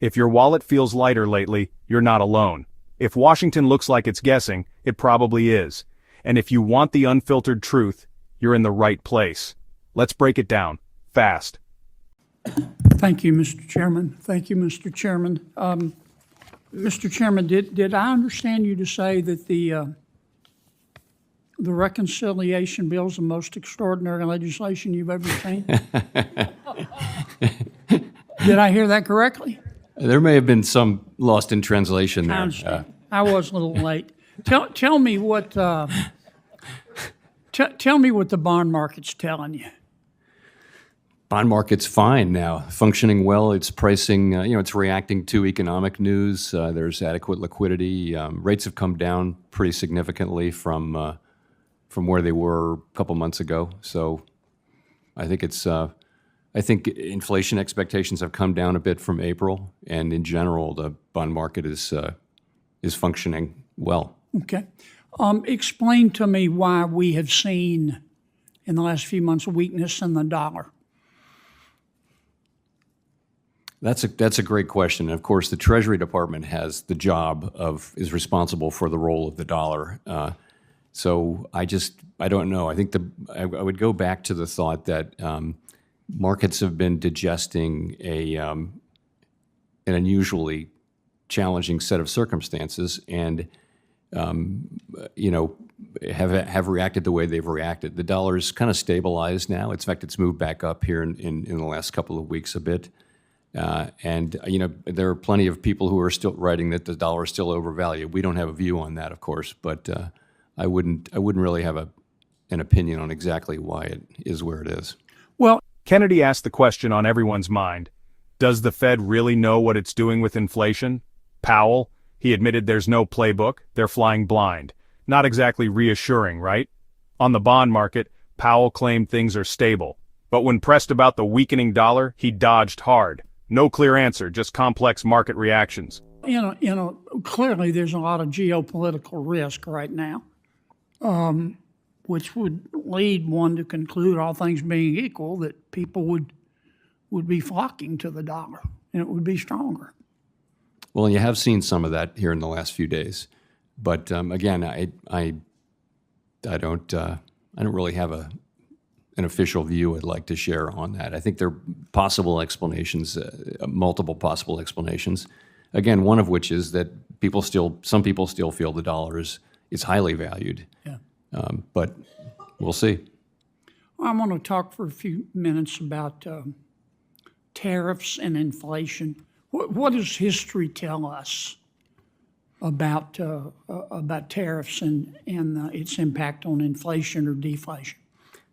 If your wallet feels lighter lately, you're not alone. If Washington looks like it's guessing, it probably is. And if you want the unfiltered truth, you're in the right place. Let's break it down, fast. Thank you, Mr. Chairman. Thank you, Mr. Chairman. Mr. Chairman, did I understand you to say that the reconciliation bill is the most extraordinary legislation you've ever seen? Did I hear that correctly? There may have been some lost in translation I there. understand. I was a little late. Tell me what tell me what the bond market's telling you. Bond market's fine now, functioning well. It's pricing, it's reacting to economic news. There's adequate liquidity. Rates have come down pretty significantly from where they were a couple months ago. So I think I think inflation expectations have come down a bit from April, and in general, the bond market is functioning well. Okay. Explain to me why we have seen in the last few months weakness in the dollar. That's a great question. And of course, the Treasury Department is responsible for the role of the dollar. So I don't know. I think I would go back to the thought that markets have been digesting an unusually challenging set of circumstances, and have reacted the way they've reacted. The dollar's kind of stabilized now. In fact, it's moved back up here in the last couple of weeks a bit. And there are plenty of people who are still writing that the dollar is still overvalued. We don't have a view on that, of course, but I wouldn't really have an opinion on exactly why it is where it is. Well, Kennedy asked the question on everyone's mind. Does the Fed really know what it's doing with inflation? Powell, he admitted there's no playbook, they're flying blind. Not exactly reassuring, right? On the bond market, Powell claimed things are stable. But when pressed about the weakening dollar, he dodged hard. No clear answer, just complex market reactions. Clearly there's a lot of geopolitical risk right now, which would lead one to conclude, all things being equal, that people would be flocking to the dollar and it would be stronger. Well, you have seen some of that here in the last few days, but again, I don't really have an official view I'd like to share on that. I think there are possible explanations, multiple possible explanations. Again, one of which is that some people still feel the dollar is highly valued. Yeah. But we'll see. I want to talk for a few minutes about tariffs and inflation. What does history tell us about tariffs and its impact on inflation or deflation?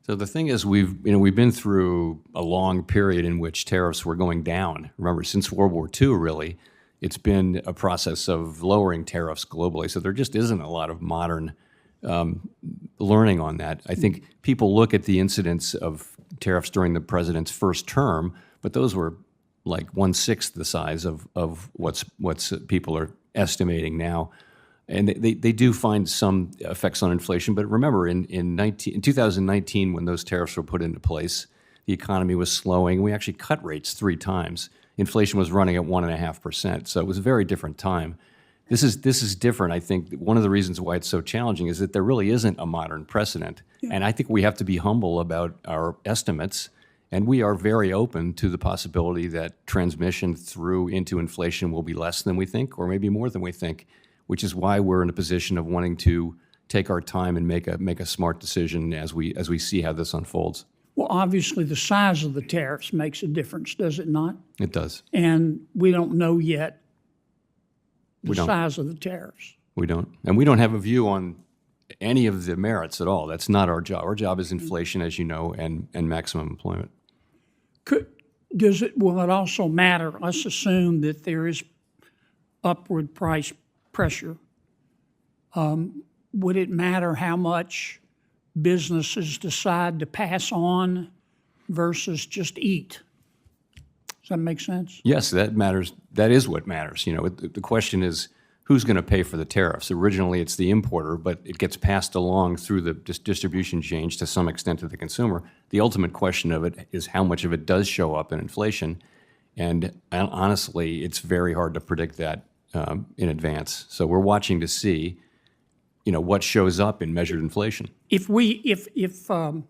So the thing is, we've been through a long period in which tariffs were going down. Remember, since World War II, really, it's been a process of lowering tariffs globally. So there just isn't a lot of modern learning on that. I think people look at the incidence of tariffs during the president's first term, but those were like 1/6 the size of what's people are estimating now. And they do find some effects on inflation. But remember, in 2019, when those tariffs were put into place, the economy was slowing. We actually cut rates 3 times. Inflation was running at 1.5%. So it was a very different time. This is different. I think one of the reasons why it's so challenging is that there really isn't a modern precedent. Yeah. And I think we have to be humble about our estimates. And we are very open to the possibility that transmission through into inflation will be less than we think, or maybe more than we think, which is why we're in a position of wanting to take our time and make a smart decision as we see how this unfolds. Well, obviously the size of the tariffs makes a difference, does it not? It does. And we don't know yet the size of the tariffs. We don't. And we don't have a view on any of the merits at all. That's not our job. Our job is inflation, as you know, and maximum employment. Will it also matter, let's assume that there is upward price pressure, would it matter how much businesses decide to pass on versus just eat? Does that make sense? Yes, that matters. That is what matters. The question is, who's going to pay for the tariffs? Originally, it's the importer, but it gets passed along through the distribution chain to some extent to the consumer. The ultimate question of it is how much of it does show up in inflation. And honestly, it's very hard to predict that in advance. So we're watching to see, what shows up in measured inflation. If the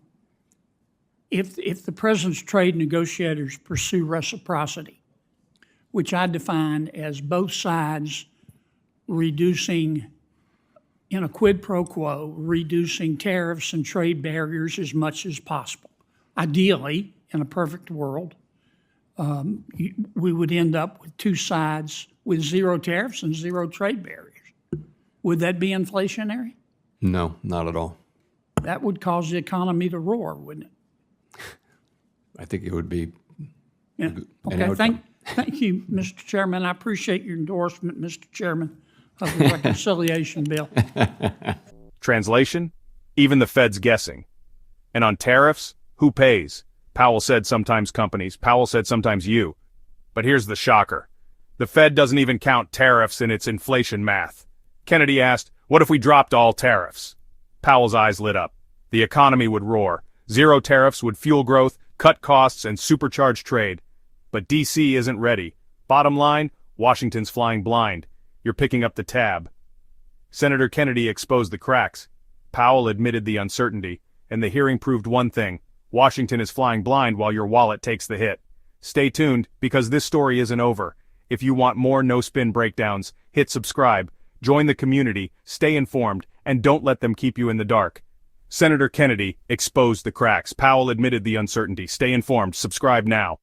president's trade negotiators pursue reciprocity, which I define as both sides reducing, in a quid pro quo, reducing tariffs and trade barriers as much as possible. Ideally, in a perfect world, we would end up with two sides with zero tariffs and zero trade barriers. Would that be inflationary? No, not at all. That would cause the economy to roar, wouldn't it? I think it would be. Yeah. an Okay, outcome. thank you, Mr. Chairman. I appreciate your endorsement, Mr. Chairman, of the reconciliation bill. Translation? Even the Fed's guessing. And on tariffs, who pays? Powell said sometimes companies, Powell said sometimes you. But here's the shocker. The Fed doesn't even count tariffs in its inflation math. Kennedy asked, what if we dropped all tariffs? Powell's eyes lit up. The economy would roar. Zero tariffs would fuel growth, cut costs, and supercharge trade. But D.C. isn't ready. Bottom line, Washington's flying blind. You're picking up the tab. Senator Kennedy exposed the cracks. Powell admitted the uncertainty, and the hearing proved one thing. Washington is flying blind while your wallet takes the hit. Stay tuned, because this story isn't over. If you want more no-spin breakdowns, hit subscribe, join the community, stay informed, and don't let them keep you in the dark. Senator Kennedy exposed the cracks. Powell admitted the uncertainty. Stay informed. Subscribe now.